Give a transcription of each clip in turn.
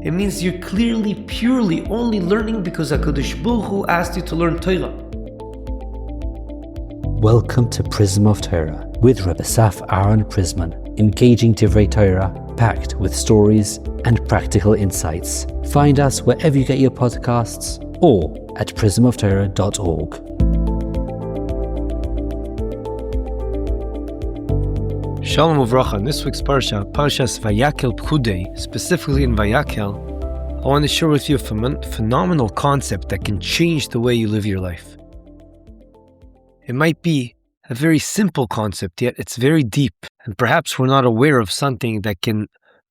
It means you're clearly, purely only learning because HaKadosh Baruch Hu asked you to learn Torah. Welcome to Prism of Torah with Rebbe Saf Aaron Prisman, engaging Divrei Torah, packed with stories and practical insights. Find us wherever you get your podcasts or at prismoftorah.org. Shalom Uvracha. In this week's Parsha, Parshas Vayakhel Pekudei, specifically in Vayakhel, I want to share with you a phenomenal concept that can change the way you live your life. It might be a very simple concept, yet it's very deep, and perhaps we're not aware of something that can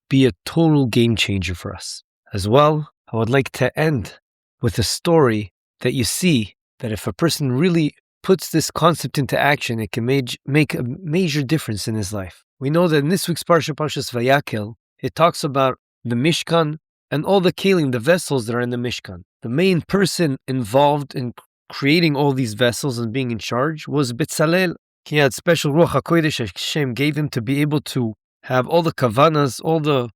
be a total game changer for us. As well, I would like to end with a story that you see that if a person really puts this concept into action, it can make a major difference in his life. We know that in this week's Parsha, Parshas Vayakhel, it talks about the Mishkan and all the kelim, the vessels that are in the Mishkan. The main person involved in creating all these vessels and being in charge was Betzalel. He had special Ruach HaKodesh Hashem gave him to be able to have all the kavanas, all the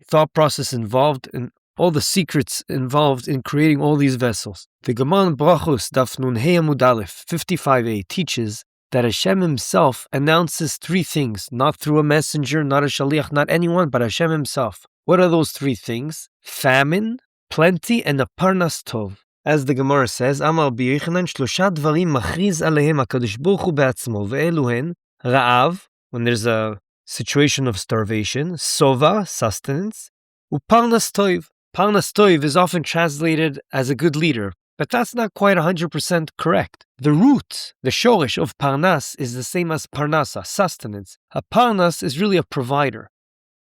thought process involved, and all the secrets involved in creating all these vessels. The Gemara in Brachos, Daf Nun Hey Amud Aleph, 55a, teaches that Hashem himself announces three things, not through a messenger, not a shaliach, not anyone, but Hashem himself. What are those three things? Famine, plenty, and a parnas tov. As the Gemara says, Amar B'Yechanan shlosha dvarim machriz alehem HaKadosh Baruch Hu be'atzmo ve'eluhen ra'av, when there's a situation of starvation, sova, sustenance, u'parnas tov. Parnas tov is often translated as a good leader, but that's not quite 100% correct. The root, the shorish of parnas, is the same as parnasa, sustenance. A parnas is really a provider.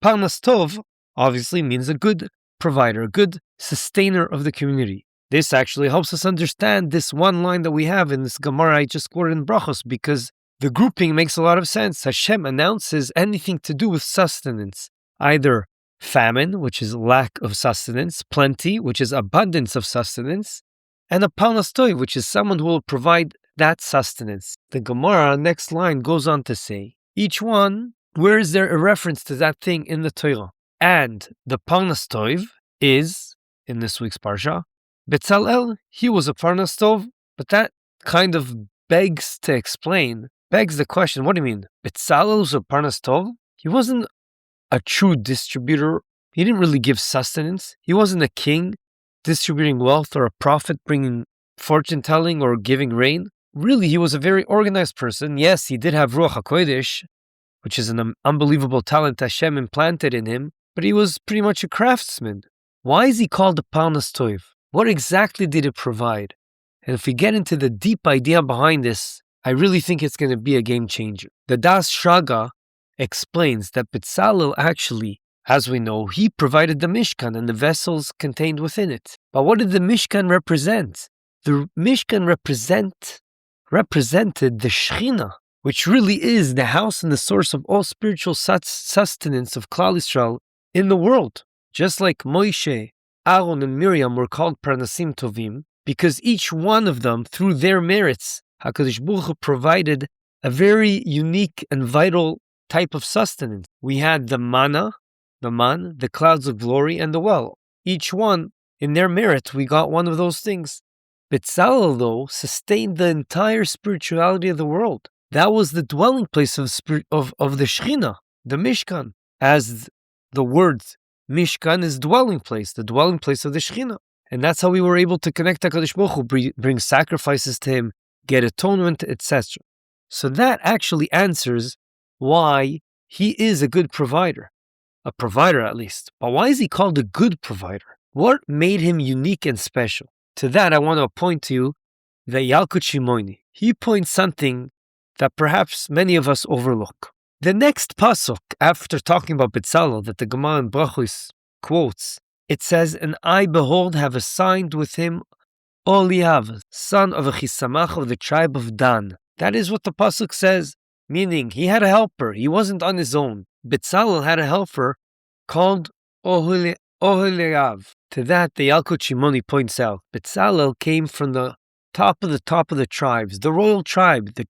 Parnas tov obviously means a good provider, a good sustainer of the community. This actually helps us understand this one line that we have in this Gemara I just quoted in Brachos, because the grouping makes a lot of sense. Hashem announces anything to do with sustenance, either famine, which is lack of sustenance, plenty, which is abundance of sustenance, and a parnas tov, which is someone who will provide that sustenance. The Gemara next line goes on to say, each one, where is there a reference to that thing in the Torah? And the parnas tov is, in this week's Parsha, Betzalel. He was a parnas tov, but that kind of begs the question, what do you mean? Betzalel was a parnas tov? He wasn't a true distributor. He didn't really give sustenance. He wasn't a king distributing wealth or a prophet bringing fortune telling or giving rain. Really, he was a very organized person. Yes, he did have Ruach HaKodesh, which is an unbelievable talent Hashem implanted in him, but he was pretty much a craftsman. Why is he called a parnas tov? What exactly did it provide? And if we get into the deep idea behind this, I really think it's going to be a game changer. The Das Shaga explains that Betzalel actually, as we know, he provided the Mishkan and the vessels contained within it. But what did the Mishkan represent? The Mishkan represented the Shechina, which really is the house and the source of all spiritual sustenance of Klal Yisrael in the world. Just like Moshe, Aaron, and Miriam were called Parnasim Tovim, because each one of them, through their merits, HaKadosh Baruch Hu provided a very unique and vital type of sustenance. We had the manna, the clouds of glory, and the well. Each one, in their merit, we got one of those things. Betzalel, though, sustained the entire spirituality of the world. That was the dwelling place of the Shechina, the Mishkan. As the word Mishkan is dwelling place, the dwelling place of the Shechina. And that's how we were able to connect to HaKadosh Baruch Hu, bring sacrifices to Him, get atonement, etc. So that actually answers why he is a good provider. A provider, at least. But why is he called a good provider? What made him unique and special? To that, I want to point to you the Yalkut Shimoni. He points something that perhaps many of us overlook. The next pasuk, after talking about Betzalel, that the Gemara in Brachos quotes, it says, "And I, behold, have assigned with him Oliav, son of Achisamach of the tribe of Dan." That is what the pasuk says, meaning he had a helper. He wasn't on his own. Betzalel had a helper called Oholiav. To that, the Yalkut Shimoni points out, Betzalel came from the top of the tribes, the royal tribe, the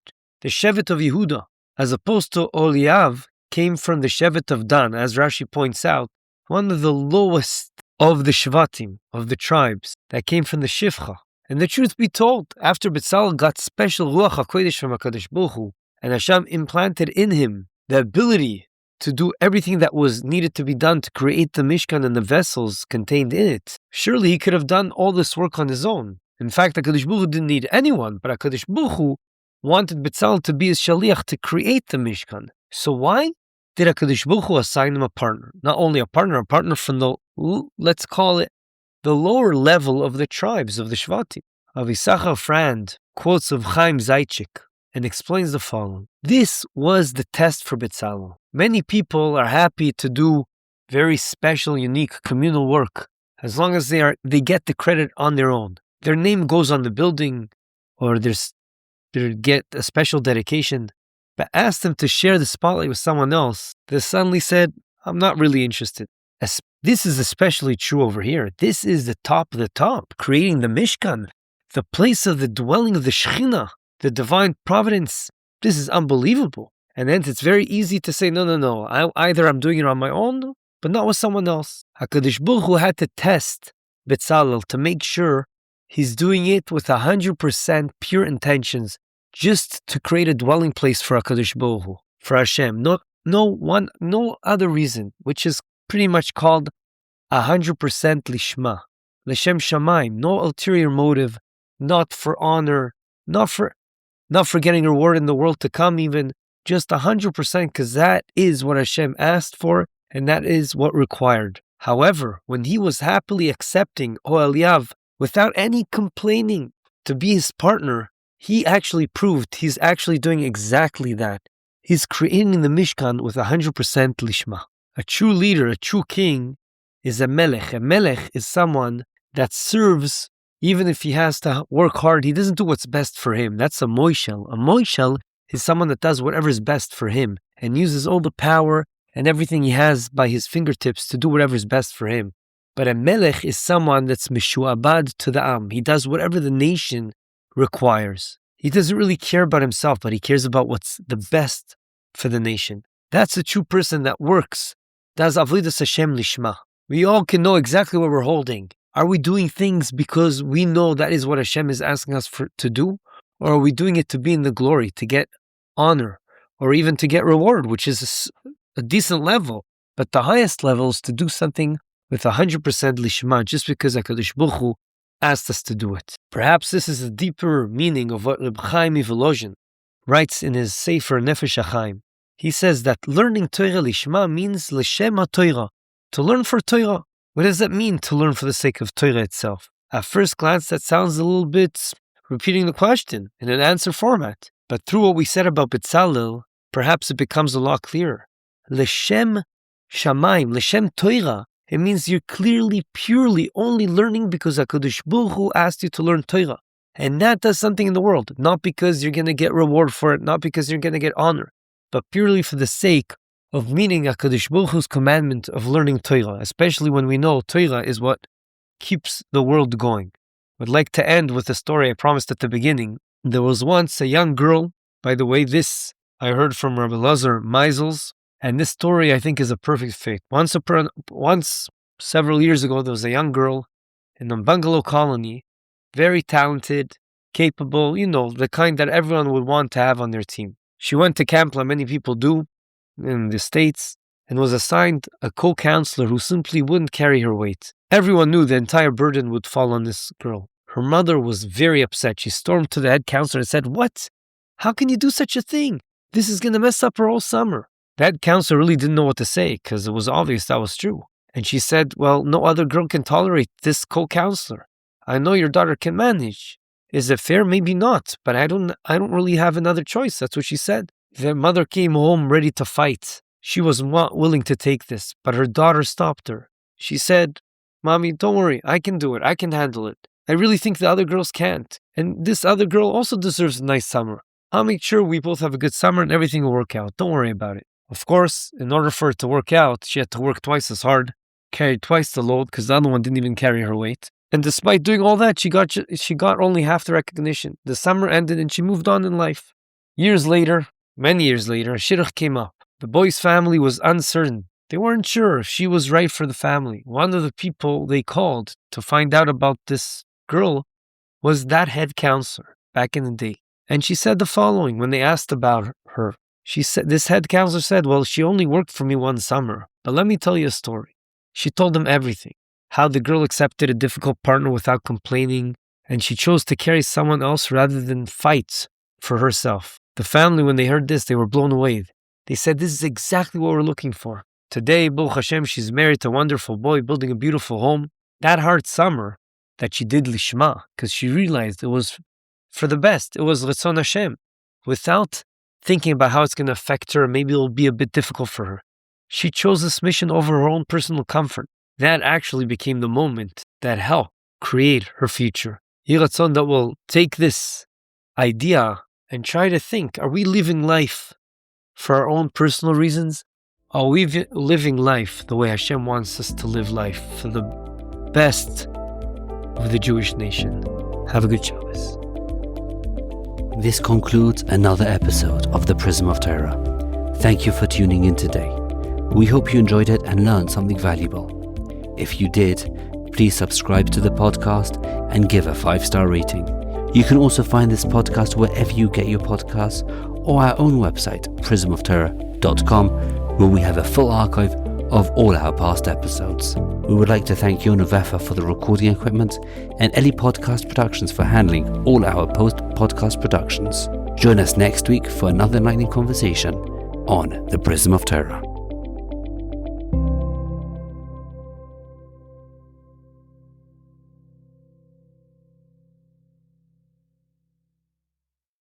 Shevet of Yehuda, as opposed to Oholiav came from the Shevet of Dan, as Rashi points out, one of the lowest of the Shvatim, of the tribes that came from the Shivcha. And the truth be told, after Betzalel got special Ruach HaKodesh from HaKadosh Baruch Hu, and Hashem implanted in him the ability to do everything that was needed to be done to create the Mishkan and the vessels contained in it, surely he could have done all this work on his own. In fact, HaKadosh Baruch Hu didn't need anyone, but HaKadosh Baruch Hu wanted Betzalel to be his shaliach to create the Mishkan. So why did HaKadosh Baruch Hu assign him a partner? Not only a partner from the, let's call it, the lower level of the tribes of the Shvatim. Avisachar Frand quotes of Chaim Zaitchik and explains the following. This was the test for Betzalel. Many people are happy to do very special, unique communal work as long as they get the credit on their own. Their name goes on the building or they get a special dedication. But ask them to share the spotlight with someone else, they suddenly said, I'm not really interested. This is especially true over here. This is the top of the top, creating the Mishkan, the place of the dwelling of the Shekhinah, the divine providence. This is unbelievable. And then it's very easy to say, no. Either I'm doing it on my own, but not with someone else. HaKadosh Baruch Hu had to test Betzalel to make sure he's doing it with 100% pure intentions, just to create a dwelling place for HaKadosh Baruch Hu, for Hashem. No other reason, which is pretty much called 100% lishma, l'shem shamayim. No ulterior motive, not for honor, not for getting a reward in the world to come, even just 100%, because that is what Hashem asked for, and that is what required. However, when he was happily accepting Oheliav without any complaining to be his partner, he actually proved he's actually doing exactly that. He's creating the Mishkan with 100% lishma. A true leader, a true king, is a melech. A melech is someone that serves, even if he has to work hard, he doesn't do what's best for him. That's a moishel. A moishel is someone that does whatever is best for him and uses all the power and everything he has by his fingertips to do whatever is best for him. But a melech is someone that's mishuabad to the am. He does whatever the nation requires. He doesn't really care about himself, but he cares about what's the best for the nation. That's a true person that works. That's avodas Hashem lishma. We all can know exactly what we're holding. Are we doing things because we know that is what Hashem is asking us to do? Or are we doing it to be in the glory, to get honor, or even to get reward, which is a decent level? But the highest level is to do something with 100% lishma, just because HaKadosh Baruch Hu asked us to do it. Perhaps this is a deeper meaning of what Reb Chaim Volozhin writes in his Sefer Nefesh HaChaim. He says that learning Torah lishma means l'shem ha-Torah, to learn for Torah. What does that mean, to learn for the sake of Torah itself? At first glance, that sounds a little bit repeating the question in an answer format. But through what we said about Betzalel, perhaps it becomes a lot clearer. L'shem shamayim, l'shem Torah, it means you're clearly, purely only learning because HaKadosh Baruch Hu asked you to learn Torah. And that does something in the world, not because you're going to get reward for it, not because you're going to get honor, but purely for the sake of meeting HaKadosh Baruch Hu's commandment of learning Torah, especially when we know Torah is what keeps the world going. I'd like to end with a story I promised at the beginning. There was once a young girl, by the way, this I heard from Rabbi Lazar Meisels, and this story I think is a perfect fit. Once, several years ago, there was a young girl in a bungalow colony, very talented, capable, the kind that everyone would want to have on their team. She went to camp like many people do in the States and was assigned a co-counselor who simply wouldn't carry her weight. Everyone knew the entire burden would fall on this girl. Her mother was very upset. She stormed to the head counselor and said, "What? How can you do such a thing? This is going to mess up her whole summer." The head counselor really didn't know what to say because it was obvious that was true. And she said, "Well, no other girl can tolerate this co-counselor. I know your daughter can manage. Is it fair? Maybe not, but I don't really have another choice." That's what she said. The mother came home ready to fight. She was not willing to take this, but her daughter stopped her. She said, "Mommy, don't worry. I can do it. I can handle it. I really think the other girls can't. And this other girl also deserves a nice summer. I'll make sure we both have a good summer and everything will work out. Don't worry about it." Of course, in order for it to work out, she had to work twice as hard, carry twice the load because the other one didn't even carry her weight. And despite doing all that, she got only half the recognition. The summer ended and she moved on in life. Years later, many years later, a shidduch came up. The boy's family was uncertain They weren't sure if she was right for the family. One of the people they called to find out about this girl was that head counselor back in the day. And she said the following when they asked about her. She said, this head counselor said, well, she only worked for me one summer, but let me tell you a story. She told them everything. How the girl accepted a difficult partner without complaining, and she chose to carry someone else rather than fight for herself. The family, when they heard this, they were blown away. They said, this is exactly what we're looking for. Today, Baruch Hashem, she's married to a wonderful boy, building a beautiful home. That hard summer that she did lishma, because she realized it was for the best. It was Ratzon Hashem, without thinking about how it's going to affect her. Maybe it'll be a bit difficult for her. She chose this mission over her own personal comfort. That actually became the moment that helped create her future. Yeh Ratzon that will take this idea and try to think, are we living life for our own personal reasons? Are we living life the way Hashem wants us to live life for the best of the Jewish nation? Have a good Shabbos. This concludes another episode of the Prism of Torah. Thank you for tuning in today. We hope you enjoyed it and learned something valuable. If you did, please subscribe to the podcast and give a 5-star rating. You can also find this podcast wherever you get your podcasts or our own website, prismoftorah.com, where we have a full archive of all our past episodes. We would like to thank Yona Vefa for the recording equipment and Eli Podcast Productions for handling all our post-podcast productions. Join us next week for another enlightening conversation on the Prism of Torah.